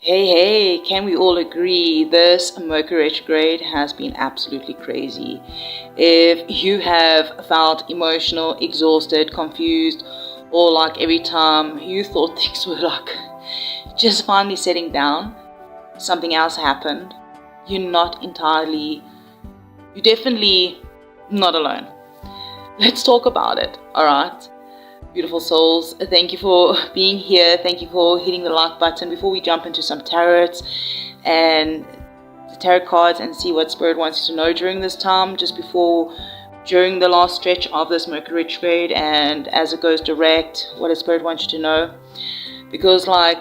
Hey, can we all agree this Mercury retrograde has been absolutely crazy? If you have felt emotional, exhausted, confused, or like every time you thought things were like just finally setting down, something else happened, you're definitely not alone. Let's talk about it, alright? Beautiful souls, thank you for being here. Thank you for hitting the like button. Before we jump into some tarots and the tarot cards and see what Spirit wants you to know during this time, during the last stretch of this Mercury retrograde, and as it goes direct, what does Spirit want you to know? Because I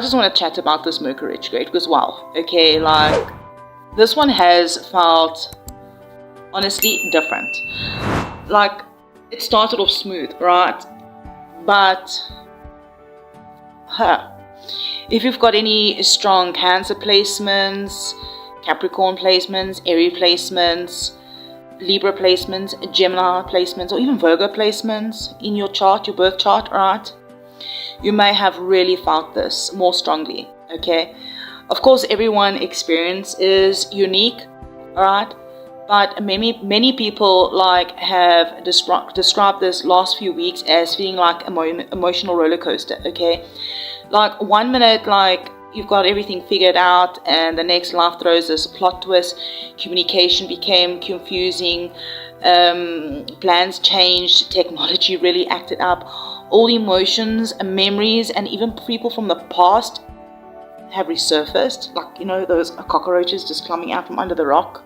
just want to chat about this Mercury retrograde because wow, okay, this one has felt honestly different. It started off smooth, right? But if you've got any strong Cancer placements, Capricorn placements, Aries placements, Libra placements, Gemini placements, or even Virgo placements in your chart, your birth chart, right? You may have really felt this more strongly, okay? Of course, everyone's experience is unique, alright? But many people have described this last few weeks as feeling like emotional roller coaster. Okay, 1 minute you've got everything figured out, and the next life throws this plot twist. Communication became confusing. Plans changed. Technology really acted up. All emotions, memories, and even people from the past have resurfaced. Those cockroaches just climbing out from under the rock.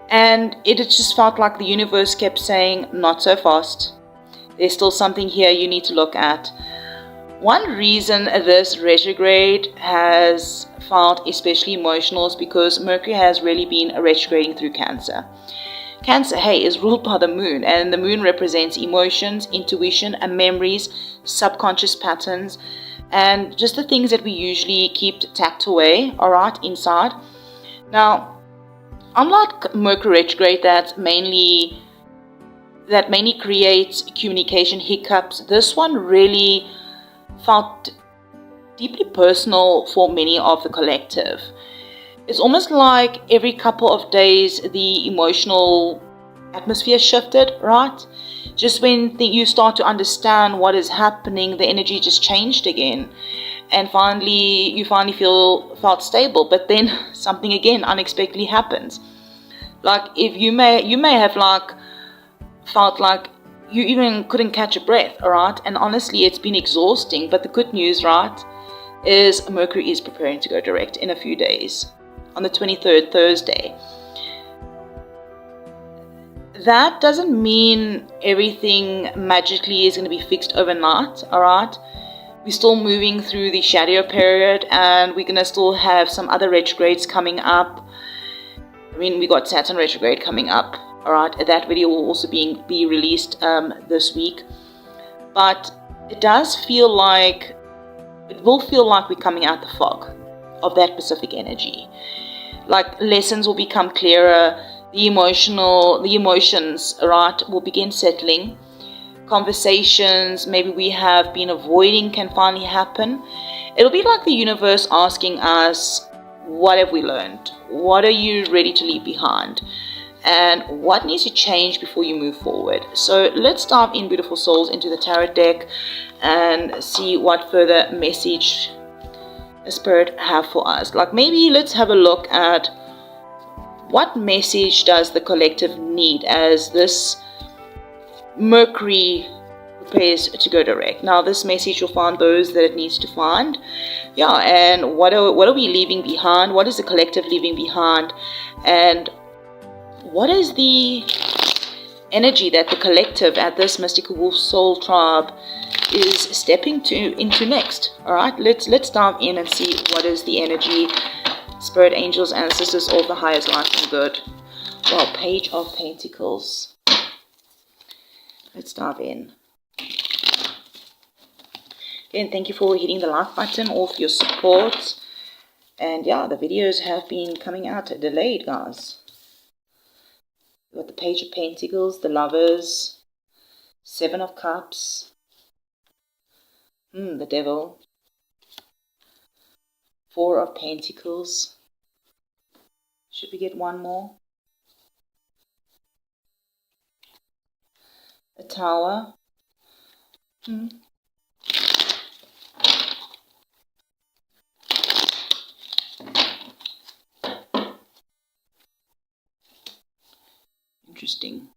And it just felt like the universe kept saying, not so fast. There's still something here you need to look at. One reason this retrograde has felt especially emotional is because Mercury has really been retrograding through Cancer. Cancer, is ruled by the moon, and the moon represents emotions, intuition, and memories, subconscious patterns, and just the things that we usually keep tucked away, alright, inside. Now, unlike Mercury retrograde that mainly creates communication hiccups, this one really felt deeply personal for many of the collective. It's almost like every couple of days the emotional atmosphere shifted, right? Just when you start to understand what is happening, the energy just changed again. And you finally felt stable, but then something again unexpectedly happens. If you may have felt like you even couldn't catch a breath, alright? And honestly, it's been exhausting. But the good news, right, is Mercury is preparing to go direct in a few days, on the 23rd, Thursday. That doesn't mean everything magically is going to be fixed overnight, alright? We're still moving through the shadow period, and we're going to still have some other retrogrades coming up. We got Saturn retrograde coming up, alright? That video will also be released this week. But it will feel like we're coming out the fog of that Pacific energy. Lessons will become clearer, the emotions, right, will begin settling. Conversations maybe we have been avoiding can finally happen. It'll be like the universe asking us, what have we learned? What are you ready to leave behind? And what needs to change before you move forward? So let's dive in, beautiful souls, into the tarot deck and see what further message the Spirit have for us. Maybe let's have a look at what message does the collective need as this Mercury prepares to go direct. Now, this message will find those that it needs to find. And what are we leaving behind? What is the collective leaving behind? And what is the energy that the collective at this Mystical Wolf Soul Tribe is stepping into next? Alright, let's dive in and see what is the energy. Spirit, angels, ancestors, all the highest life and good. Wow, Page of Pentacles. Let's dive in. Again, thank you for hitting the like button, all for your support. And the videos have been coming out delayed, guys. We've got the Page of Pentacles, the Lovers, Seven of Cups, the Devil, Four of Pentacles. Should we get one more? A Tower. Interesting.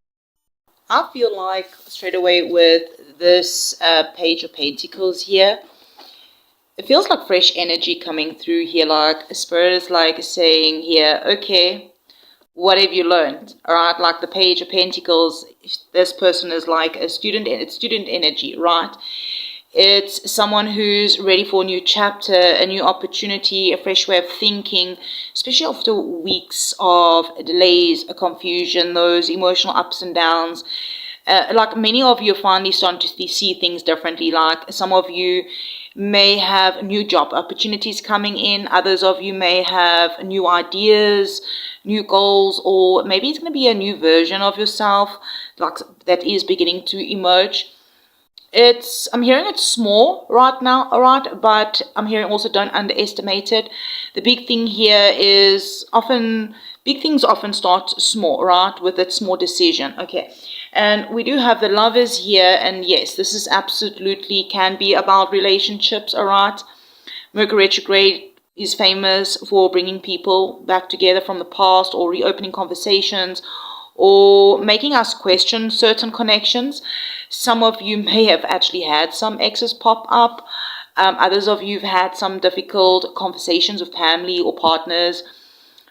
I feel like straight away with this Page of Pentacles here, it feels like fresh energy coming through here. Like Spirit is like saying here, okay, what have you learned? All right, like the Page of Pentacles, this person is like a student, it's student energy, right? It's someone who's ready for a new chapter, a new opportunity, a fresh way of thinking, especially after weeks of delays, confusion, those emotional ups and downs. Like many of you are finally starting to see things differently. Like some of you may have new job opportunities coming in. Others of you may have new ideas, new goals, or maybe it's going to be a new version of yourself like that is beginning to emerge. I'm hearing it's small right now, all right, but I'm hearing also don't underestimate it. The big thing here is big things often start small, right, with that small decision, okay. And we do have the Lovers here, and yes, this is absolutely can be about relationships, all right. Mercury Retrograde is famous for bringing people back together from the past or reopening conversations or making us question certain connections. Some of you may have actually had some exes pop up. Others of you have had some difficult conversations with family or partners.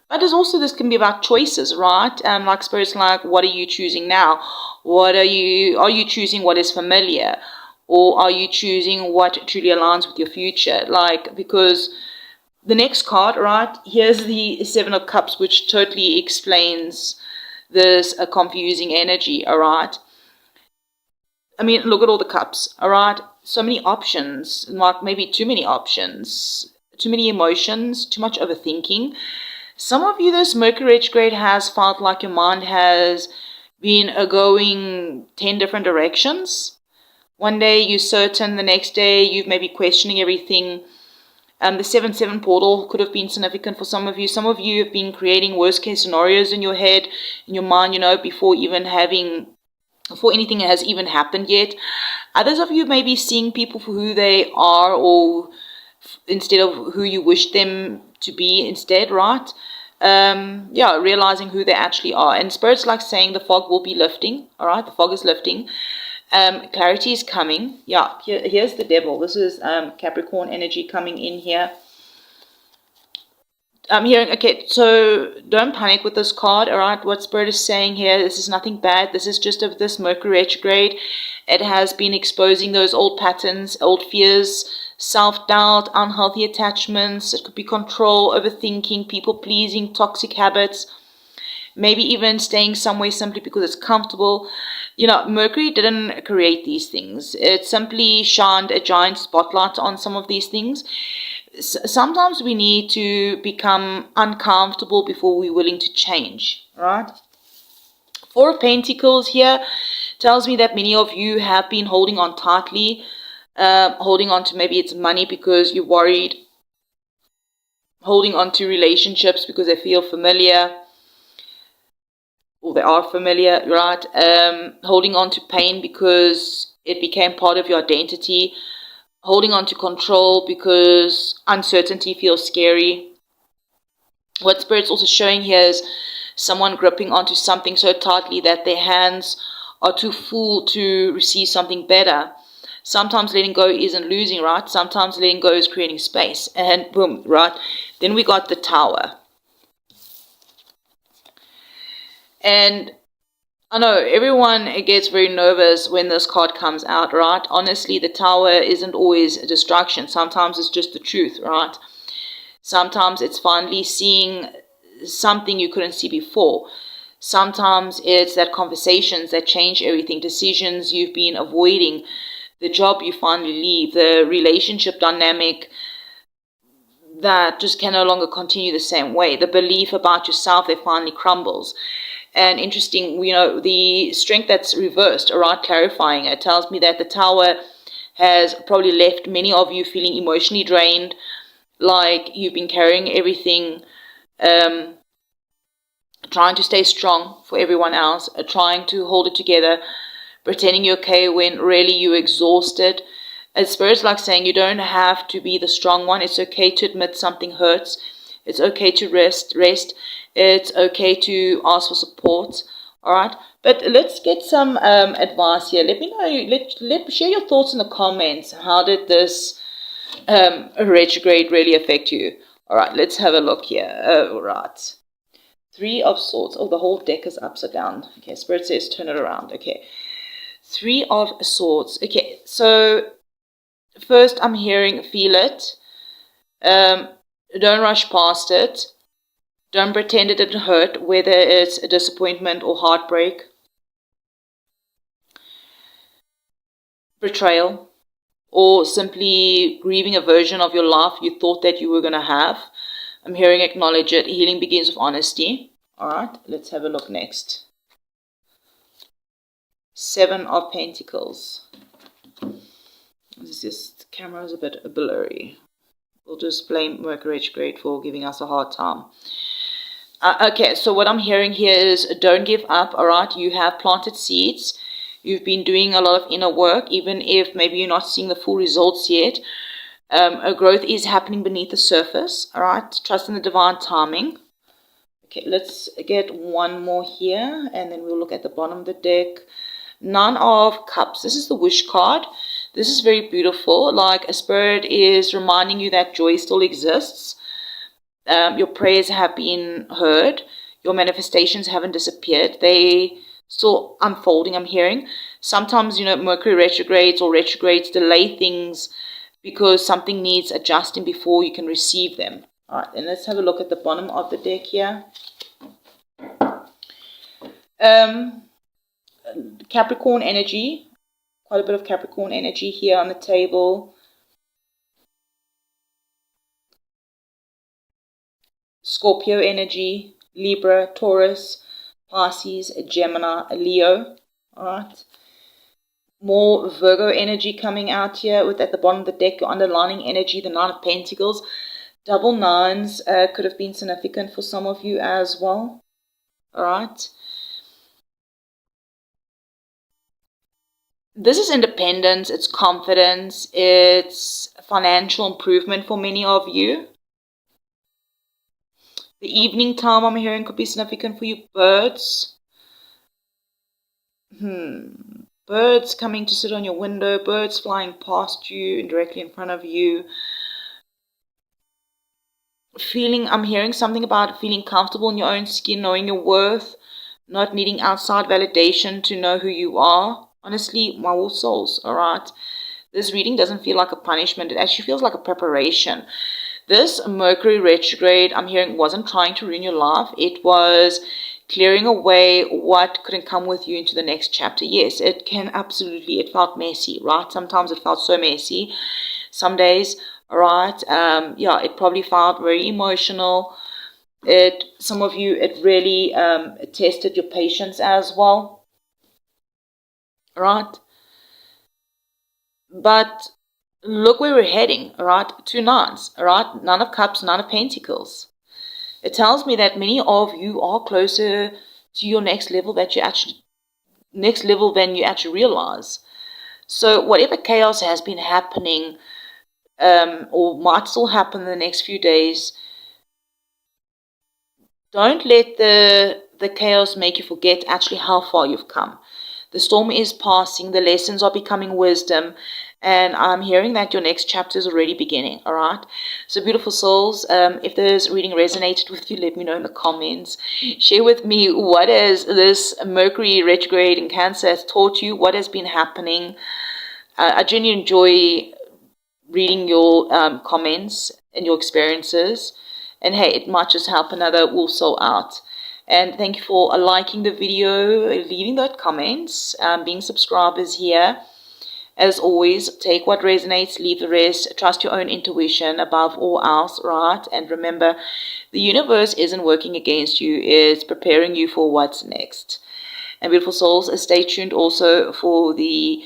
But there's also, this can be about choices, right? Like Spirit's like, what are you choosing now? Are you choosing what is familiar? Or are you choosing what truly aligns with your future? Like, because the next card, right, here's the Seven of Cups, which totally explains this confusing energy, all right? I mean, look at all the cups, all right? So many options, like maybe too many options, too many emotions, too much overthinking. Some of you, this Mercury retrograde has felt like your mind has been going 10 different directions. One day you're certain, the next day you're maybe questioning everything. The 7-7 portal could have been significant for some of you. Some of you have been creating worst case scenarios in your head, in your mind, before anything has even happened yet. Others of you may be seeing people for who they are, or instead of who you wish them to be instead, right? Realizing who they actually are. And Spirit's like saying the fog will be lifting, all right? The fog is lifting. Clarity is coming. Yeah, here's the Devil. This is Capricorn energy coming in here. I'm hearing, okay, so don't panic with this card, all right? What Spirit is saying here, this is nothing bad. This is just of this Mercury retrograde. It has been exposing those old patterns, old fears, self-doubt, unhealthy attachments. It could be control, overthinking, people-pleasing, toxic habits. Maybe even staying somewhere simply because it's comfortable. Mercury didn't create these things. It simply shined a giant spotlight on some of these things. Sometimes we need to become uncomfortable before we're willing to change, right? Four of Pentacles here tells me that many of you have been holding on tightly, holding on to maybe it's money because you're worried, holding on to relationships because they feel familiar, or they are familiar, right? Holding on to pain because it became part of your identity. Holding on to control because uncertainty feels scary. What Spirit's also showing here is someone gripping onto something so tightly that their hands are too full to receive something better. Sometimes letting go isn't losing, right? Sometimes letting go is creating space. And boom, right? Then we got the Tower. And I know everyone gets very nervous when this card comes out, right? Honestly, the Tower isn't always a distraction. Sometimes it's just the truth, right? Sometimes it's finally seeing something you couldn't see before. Sometimes it's that conversations that change everything, decisions you've been avoiding, the job you finally leave, the relationship dynamic that just can no longer continue the same way, the belief about yourself that finally crumbles. And interesting, the strength that's reversed, right, clarifying it, tells me that the Tower has probably left many of you feeling emotionally drained, like you've been carrying everything, trying to stay strong for everyone else, trying to hold it together, pretending you're okay when really you're exhausted. Spirit's like saying you don't have to be the strong one. It's okay to admit something hurts. It's okay to rest. It's okay to ask for support. All right. But let's get some advice here. Let me know. Share your thoughts in the comments. How did this retrograde really affect you? All right. Let's have a look here. All right. Three of Swords. Oh, the whole deck is upside down. Okay. Spirit says turn it around. Okay. Three of Swords. Okay. So first, I'm hearing feel it. Don't rush past it. Don't pretend it didn't hurt, whether it's a disappointment or heartbreak, betrayal, or simply grieving a version of your life you thought that you were going to have. I'm hearing acknowledge it. Healing begins with honesty. All right, let's have a look next. Seven of Pentacles. This camera is a bit blurry. We'll just blame Mercury retrograde for giving us a hard time. Okay, so what I'm hearing here is don't give up, all right? You have planted seeds. You've been doing a lot of inner work, even if maybe you're not seeing the full results yet. A growth is happening beneath the surface, all right? Trust in the divine timing. Okay, let's get one more here, and then we'll look at the bottom of the deck. Nine of Cups. This is the wish card. This is very beautiful. Like a spirit is reminding you that joy still exists. Your prayers have been heard. Your manifestations haven't disappeared. They still unfolding, I'm hearing. Sometimes, Mercury retrogrades or retrogrades delay things because something needs adjusting before you can receive them. All right, then let's have a look at the bottom of the deck here. Capricorn energy. Quite a bit of Capricorn energy here on the table. Scorpio energy, Libra, Taurus, Pisces, Gemini, Leo. All right. More Virgo energy coming out here with at the bottom of the deck, your underlining energy, the Nine of Pentacles. Double nines could have been significant for some of you as well. All right. This is independence, it's confidence, it's financial improvement for many of you. The evening time I'm hearing could be significant for you. Birds. Birds coming to sit on your window. Birds flying past you and directly in front of you. I'm hearing something about feeling comfortable in your own skin, knowing your worth, not needing outside validation to know who you are. Honestly, my whole souls, all right? This reading doesn't feel like a punishment. It actually feels like a preparation. This Mercury retrograde, I'm hearing, wasn't trying to ruin your life. It was clearing away what couldn't come with you into the next chapter. Yes, it can absolutely. It felt messy, right? Sometimes it felt so messy. Some days, right? Yeah, it probably felt very emotional. Some of you, it really tested your patience as well, right? But look where we're heading, all right? Two nines, all right? Nine of Cups, Nine of Pentacles. It tells me that many of you are closer to your next level than you actually realize. So whatever chaos has been happening, or might still happen in the next few days, don't let the chaos make you forget actually how far you've come. The storm is passing, the lessons are becoming wisdom, and I'm hearing that your next chapter is already beginning, all right? So beautiful souls, if this reading resonated with you, let me know in the comments. Share with me what has this Mercury retrograde in Cancer has taught you, what has been happening. I genuinely enjoy reading your comments and your experiences. And hey, it might just help another wolf soul out. And thank you for liking the video, leaving those comments, being subscribers here. As always, take what resonates, leave the rest. Trust your own intuition above all else, right? And remember, the universe isn't working against you. It's preparing you for what's next. And beautiful souls, stay tuned also for the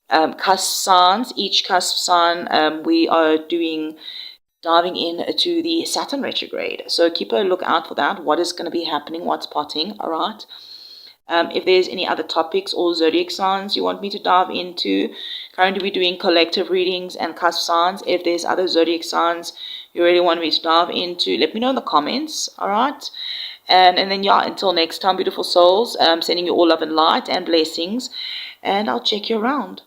cusp signs. Each cusp sign, we are doing diving into the Saturn retrograde. So keep a lookout for that. What is going to be happening? What's potting? All right. If there's any other topics or zodiac signs you want me to dive into, currently we're doing collective readings and cusp signs. If there's other zodiac signs you really want me to dive into, let me know in the comments. All right. And then, yeah, until next time, beautiful souls, sending you all love and light and blessings. And I'll check you around.